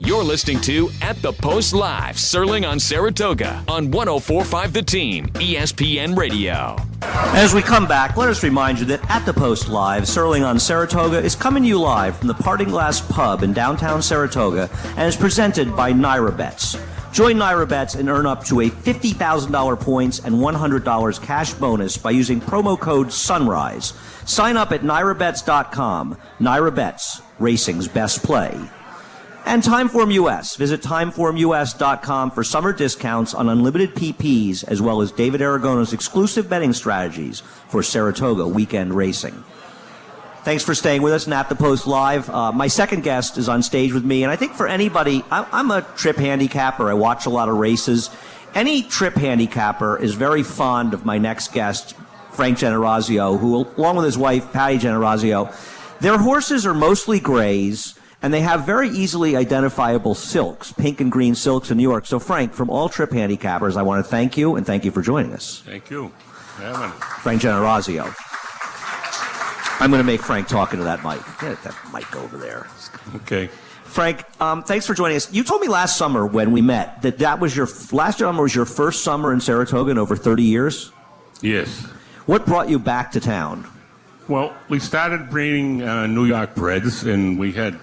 You're listening to At the Post Live, Serling on Saratoga on 104.5 The Team, ESPN Radio. As we come back, let us remind you that At the Post Live, Serling on Saratoga, is coming to you live from the Parting Glass Pub in downtown Saratoga and is presented by Naira Bets. Join Naira Bets and earn up to a $50,000 points and $100 cash bonus by using promo code SUNRISE. Sign up at NairaBets.com. Naira Bets, racing's best play. And Timeform US. Visit timeformus.com for summer discounts on unlimited PPs, as well as David Aragona's exclusive betting strategies for Saratoga weekend racing. Thanks for staying with us and At the Post Live. My second guest is on stage with me, and I think for anybody, I'm a trip handicapper. I watch a lot of races. Any trip handicapper is very fond of my next guest, Frank Generazio, who, along with his wife, Patty Generazio, their horses are mostly grays, and they have very easily identifiable silks, pink and green silks in New York. So, Frank, from all trip handicappers, I want to thank you, and thank you for joining us. Thank you. Frank Generazio. I'm going to make Frank talk into that mic. Get that mic over there. Okay. Frank, thanks for joining us. You told me last summer when we met that was last summer was your first summer in Saratoga in over 30 years? Yes. What brought you back to town? Well, we started breeding New York breds, and we had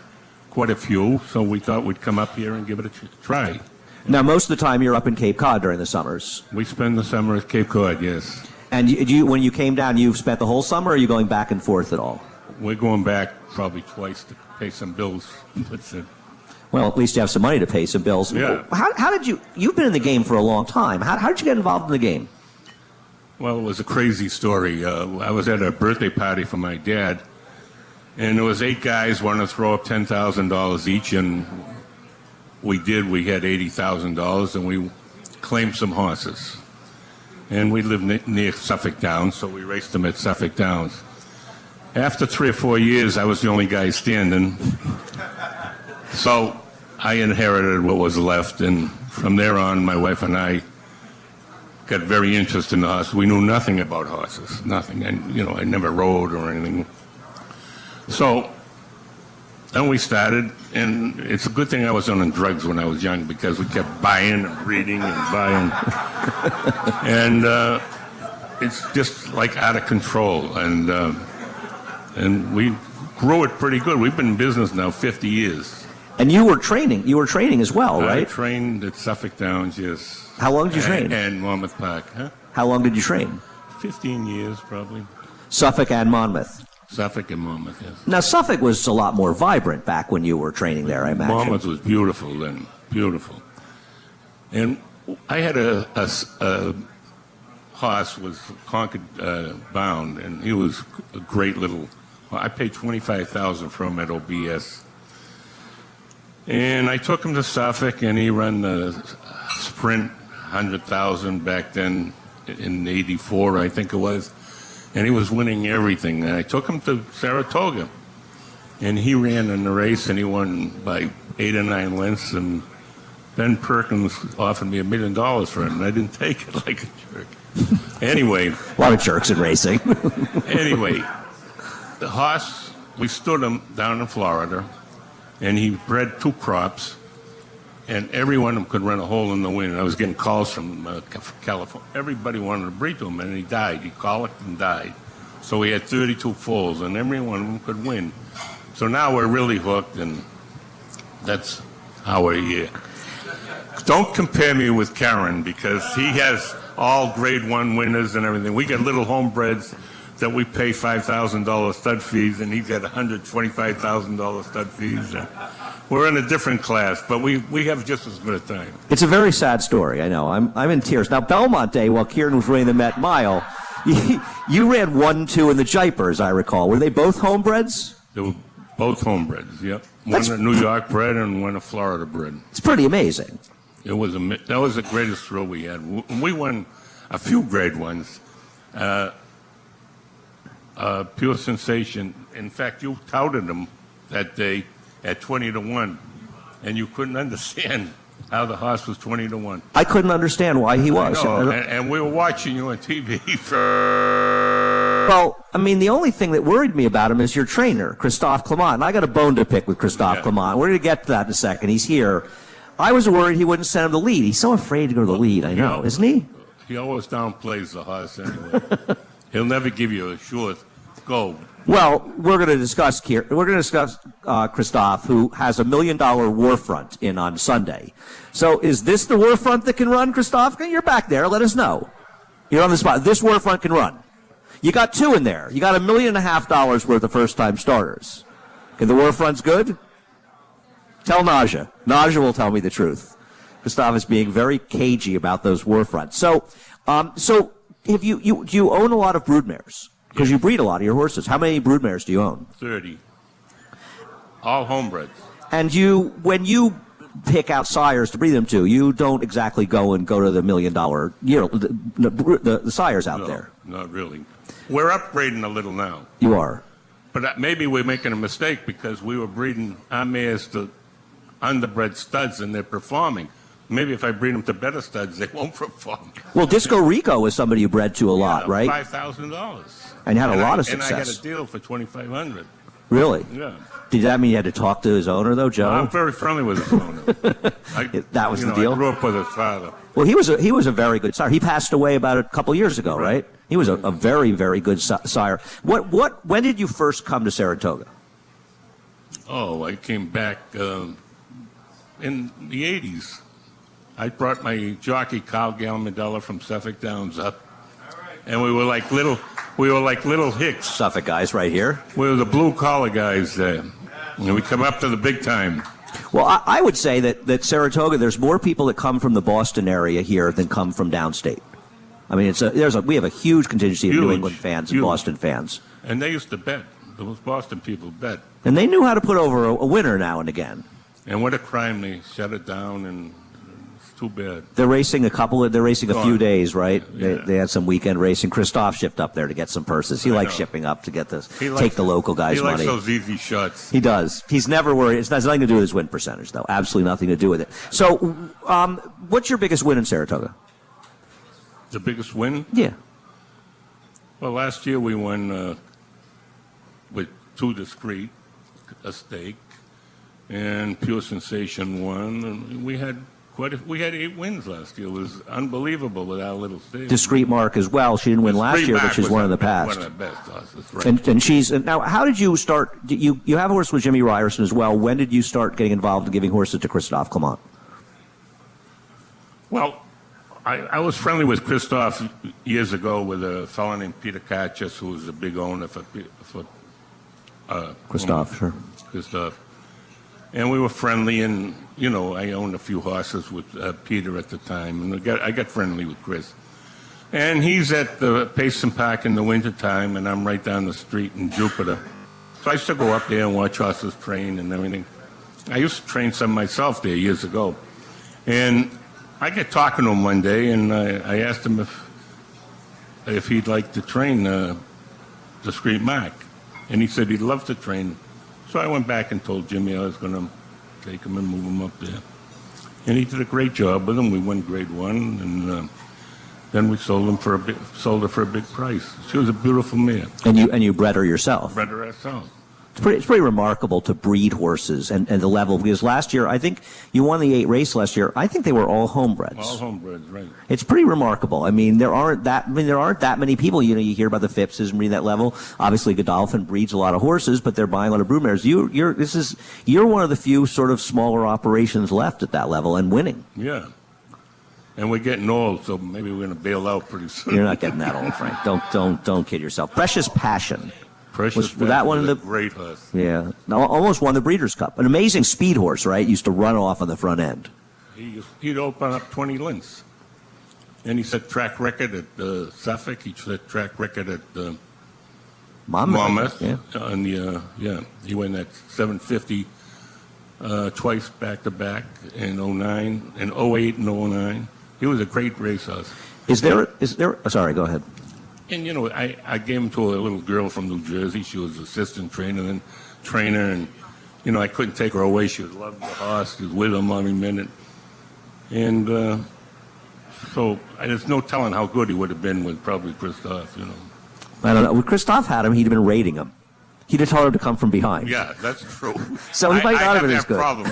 quite a few, so we thought we'd come up here and give it a try. Now, most of the time you're up in Cape Cod during the summers. We spend the summer at Cape Cod, yes. And when you came down, you've spent the whole summer, or are you going back and forth at all? We're going back probably twice to pay some bills. That's it. Well, at least you have some money to pay some bills. Yeah. How did you've been in the game for a long time. How did you get involved in the game? Well, it was a crazy story. I was at a birthday party for my dad, and there was 8 guys wanting to throw up $10,000 each, and we did. We had $80,000, and we claimed some horses. And we lived near Suffolk Downs, so we raced them at Suffolk Downs. After 3 or 4 years, I was the only guy standing. So I inherited what was left, and from there on, my wife and I got very interested in the horses. We knew nothing about horses, nothing. And, I never rode or anything. So then we started, and it's a good thing I wasn't on drugs when I was young, because we kept buying and breeding and buying. And it's just like out of control. And we grew it pretty good. We've been in business now 50 years. And you were training as well, right? I trained at Suffolk Downs, yes. How long did you train? And Monmouth Park, huh? How long did you train? 15 years, probably. Suffolk and Monmouth. Suffolk and Monmouth, yes. Now, Suffolk was a lot more vibrant back when you were training there, I imagine. Monmouth was beautiful then, beautiful. And I had a horse was Concord bound, and he was a great little. I paid $25,000 for him at OBS, and I took him to Suffolk, and he ran the Sprint 100,000 back then in '84, I think it was. And he was winning everything. And I took him to Saratoga. And he ran in the race, and he won by 8 or 9 lengths. And Ben Perkins offered me $1 million for it, and I didn't take it like a jerk. Anyway. A lot of jerks in racing. Anyway, the horse, we stood him down in Florida, and he bred 2 crops. And every one of them could run a hole in the wind. I was getting calls from California. Everybody wanted to breed to him, and he died. He colicked and died. So he had 32 foals, and every one of them could win. So now we're really hooked, and that's how we're here. Don't compare me with Karen, because he has all grade 1 winners and everything. We get little homebreds that we pay $5,000 stud fees, and he's got $125,000 stud fees. We're in a different class, but we have just as good a time. It's a very sad story, I know. I'm in tears. Now, Belmont Day, while Kieran was running the Met Mile, you ran 1-2 in the Jipers, I recall. Were they both homebreds? They were both homebreds, yep. One a New York bred and one a Florida bred. It's pretty amazing. That was the greatest thrill we had. We won a few grade ones. Pure sensation. In fact, you touted them that day at 20-1, and you couldn't understand how the horse was 20-1. I couldn't understand why he was. And we were watching you on TV for Well, I mean, the only thing that worried me about him is your trainer, Christophe Clement. And I got a bone to pick with Christophe Clement. We're going to get to that in a second. He's here. I was worried he wouldn't send him the lead. He's so afraid to go to the lead, I know, isn't he? He always downplays the horse anyway. He'll never give you a sure go. Well, we're going to discuss here. We're going to discuss Christophe, who has $1 million war front in on Sunday. So, is this the war front that can run, Christophe? You're back there. Let us know. You're on the spot. This war front can run. You got two in there. You got $1.5 million worth of first-time starters. Okay, the war front's good. Tell Naja. Naja will tell me the truth. Christophe is being very cagey about those war fronts. So, if do you own a lot of broodmares? Because you breed a lot of your horses. How many broodmares do you own? 30. All homebreds. And when you pick out sires to breed them to, you don't exactly go to the $1 million year, the sires out there. Not really. We're upgrading a little now. You are. But maybe we're making a mistake because we were breeding our mares to underbred studs and they're performing. Maybe if I breed them to better studs, they won't perform. Well, Disco Rico is somebody you bred to a lot, right? $5,000. And had a lot of success. And I got a deal for $2,500. Really? Yeah. Did that mean you had to talk to his owner, though, Joe? I'm very friendly with his owner. That was the deal? I grew up with his father. Well, he was a very good sire. He passed away about a couple years ago, right? He was a very, very good sire. When did you first come to Saratoga? Oh, I came back in the 80s. I brought my jockey, Kyle Galmadella, from Suffolk Downs up. And we were like little hicks. Suffolk guys right here. We were the blue-collar guys there. And we come up to the big time. Well, I would say that Saratoga, there's more people that come from the Boston area here than come from downstate. I mean, we have a huge contingency of New England fans and Boston fans. And they used to bet. Those Boston people bet. And they knew how to put over a winner now and again. And what a crime. They shut it down, and it's too bad. They're racing a few days, right? Yeah. They had some weekend racing. Christophe shipped up there to get some purses. He likes shipping up to get this, take the local guys' money. He likes those easy shots. He does. He's never worried. It has nothing to do with his win percentage, though. Absolutely nothing to do with it. So, what's your biggest win in Saratoga? The biggest win? Yeah. Well, last year we won with Two Discreet, a stake, and Pure Sensation won. And we had 8 wins last year. It was unbelievable with our little stable. Discreet Mark as well. She didn't win last year, but she's one of the past. One of the best horses, right. And now, how did you start? You have a horse with Jimmy Ryerson as well. When did you start getting involved in giving horses to Christophe Clement? Well, I was friendly with Christophe years ago with a fellow named Peter Kachas, who was a big owner for Christophe, sure. Christophe. And we were friendly, and, I owned a few horses with Peter at the time, and I got friendly with Chris. And he's at the Payson Park in the wintertime, and I'm right down the street in Jupiter. So I used to go up there and watch horses train and everything. I used to train some myself there years ago. And I get talking to him one day, and I asked him if he'd like to train Discreet Mark. And he said he'd love to train. So I went back and told Jimmy I was going to take him and move him up there. And he did a great job with him. We won grade 1, and then we sold her for a big price. She was a beautiful mare. And you bred her yourself? Bred her ourselves. It's pretty remarkable to breed horses and the level, because last year, I think you won the 8 race last year. I think they were all homebreds. All homebreds, right. It's pretty remarkable. I mean, there aren't that many people, you hear about the Phippses and read that level. Obviously, Godolphin breeds a lot of horses, but they're buying a lot of broodmares. You're one of the few sort of smaller operations left at that level and winning. Yeah. And we're getting old, so maybe we're going to bail out pretty soon. You're not getting that old, Frank. Don't kid yourself. Precious Passion. Was that one of the great horse? Yeah, almost won the Breeders' Cup. An amazing speed horse, right? Used to run off on the front end. He'd open up 20 lengths, and he set track record at Suffolk. He set track record at Monmouth. Yeah, and he won that 750 twice back to back in 09, in 08 and 09. He was a great racehorse. Is there? Sorry, go ahead. And, I gave him to a little girl from New Jersey. She was assistant trainer, and, I couldn't take her away. She loved the horse. She was with him every minute. And so there's no telling how good he would have been with probably Christophe, I don't know. When Christoph had him, he'd have been raiding him. He'd have told him to come from behind. Yeah, that's true. So he might not have been as good. Problem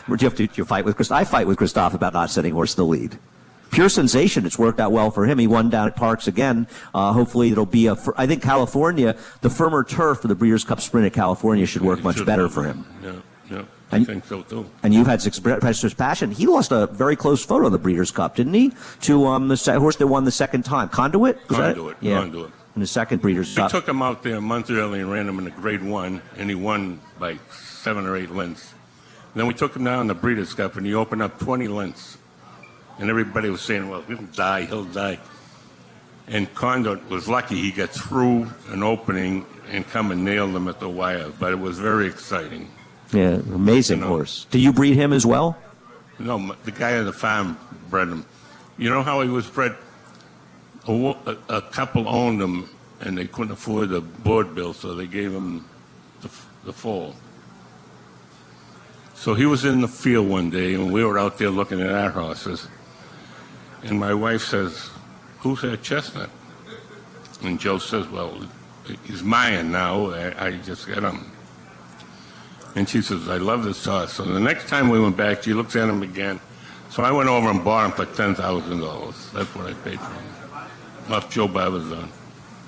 with it. Do you fight with Christoph? I fight with Christoph about not sending horse in the lead. Pure sensation. It's worked out well for him. He won down at Parks again. Hopefully it'll be I think California, the firmer turf for the Breeders' Cup Sprint at California should work much better for him. Yeah, I think so too. And you've had Expressor's Passion. He lost a very close photo of the Breeders' Cup, didn't he? To the horse that won the second time. Conduit? Conduit. Yeah. Conduit. In the second Breeders' Cup. We took him out there a month early and ran him in the Grade 1, and he won by 7 or 8 lengths. And then we took him down in the Breeders' Cup, and he opened up 20 lengths. And everybody was saying, well, he'll die. And Conduit was lucky he got through an opening and come and nailed them at the wire. But it was very exciting. Yeah, amazing horse. Do you breed him as well? No, the guy on the farm bred him. You know how he was bred? A couple owned him, and they couldn't afford the board bill, so they gave him the foal. So he was in the field one day, and we were out there looking at our horses. And my wife says, who's that chestnut? And Joe says, well, he's mine now. I just got him. And she says, I love this horse. So the next time we went back, she looks at him again. So I went over and bought him for $10,000. That's what I paid for him. Off Joe Barbazon.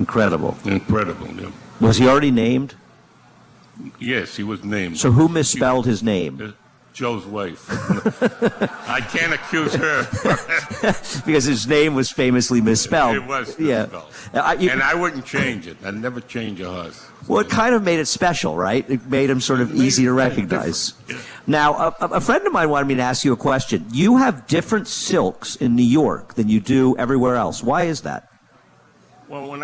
Incredible. Incredible, yeah. Was he already named? Yes, he was named. So who misspelled his name? Joe's wife. I can't accuse her. Because his name was famously misspelled. It was misspelled. Yeah. And I wouldn't change it. I'd never change a horse. Well, it kind of made it special, right? It made him sort of easy to recognize. Yeah. Now, a friend of mine wanted me to ask you a question. You have different silks in New York than you do everywhere else. Why is that? Well, when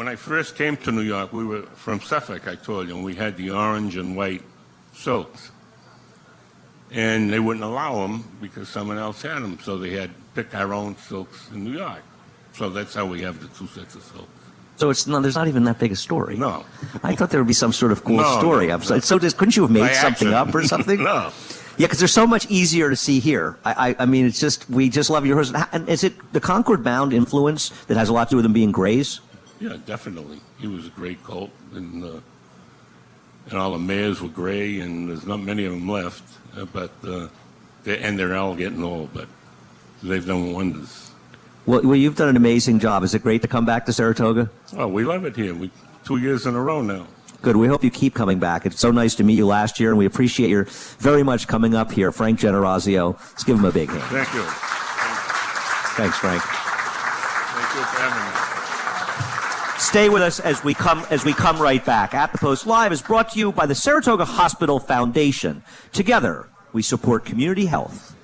I first came to New York, we were from Suffolk, I told you, and we had the orange and white silks. And they wouldn't allow them because someone else had them, so they had to pick our own silks in New York. So that's how we have the 2 sets of silks. So there's not even that big a story. No. I thought there would be some sort of cool story. No. Couldn't you have made By something accident. up or something? No. Yeah, because they're so much easier to see here. I mean, it's just, we just love your horse. And is it the Concord Bound influence that has a lot to do with them being grays? Yeah, definitely. He was a great colt, and all the mares were gray, and there's not many of them left. But they're all getting old, but they've done wonders. Well, you've done an amazing job. Is it great to come back to Saratoga? Oh, we love it here. 2 years in a row now. Good. We hope you keep coming back. It's so nice to meet you last year, and we appreciate your very much coming up here. Frank Generosio. Let's give him a big hand. Thank you. Thanks, Frank. Thank you for having me. Stay with us as we come right back. At the Post Live is brought to you by the Saratoga Hospital Foundation. Together, we support community health.